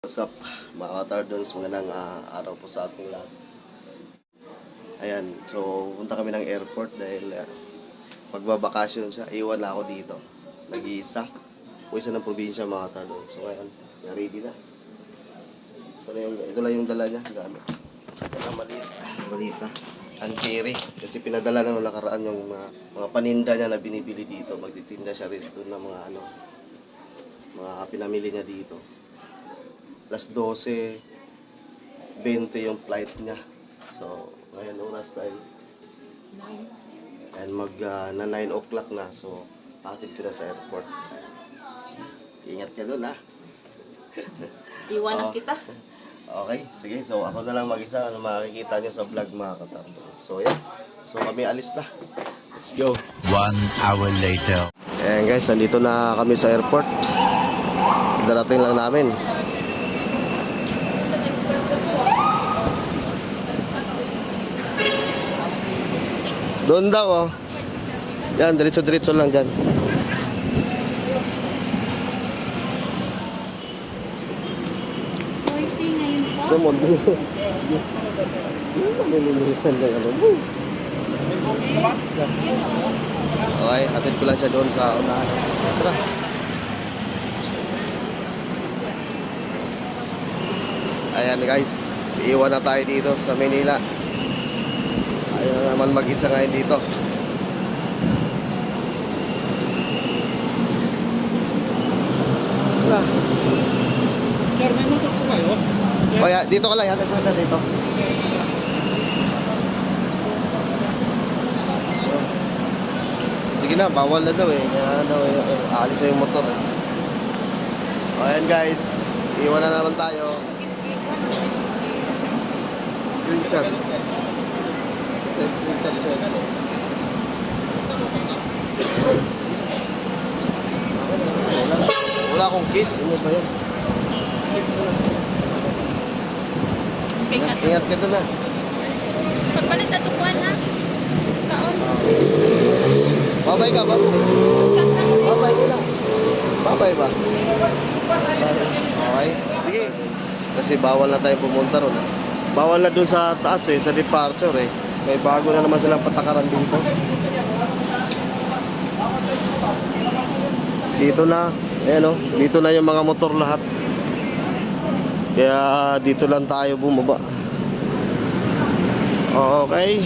What's up mga katardons, magandang araw po sa ating lahat. Ayan, so punta kami ng airport dahil magbabakasyon siya. Iwan na ako dito, nag-iisa. Uwisa ng probinsya mga katardons. So ngayon, ready na. Ito lang yung dala niya, gamit. Ito malita. Uncarry. Kasi pinadala na nung nakaraan yung mga paninda niya na binibili dito. Magtitinda siya rin doon ng mga mga pinamili niya dito. Alas 12:20 yung flight niya. So, ngayon oras tayo. And na 9 o'clock na. So, patid ko na sa airport. Ingat ka doon, ha? Iwanan kita. Okay, sige. So, ako na lang mag-isa. Ano makikita niyo sa vlog mga katardos. So, yeah. So, kami alis na. Let's go. 1 hour later. Ayan guys, nandito na kami sa airport. Darating lang namin. Doon daw, oh. Yan, diretso-diretso lang dyan. Swerte ngayon po. Gamon. Nililisan ng ano mo. Okay, hatid ko lang siya doon sa unahan. Tara. Ayan guys, iwan na tayo dito sa Manila. Ayaw naman mag-isa ngayon dito. Tara. Sir, may motor po kayo? O ya, dito ka lang, hatid ko lang dito. Sige na, bawal na daw eh. Kaya daw aalis na yung motor eh. O ayan guys, iwan na naman tayo. Screenshot. Sa screenshot ko. Wala akong kiss. Ano ba yun? Kiss ko na. Ingat ka doon na. Pagpalit na tukuan na. Kaon. Babay ka ba? Babay ka lang. Babay ba? Okay. Sige. Kasi bawal na tayo pumunta ron. Bawal na dun sa taas eh, sa departure eh. May bago na naman silang patakaran dito. Dito na. Ayan o. Dito na yung mga motor lahat. Kaya dito lang tayo bumaba. Okay.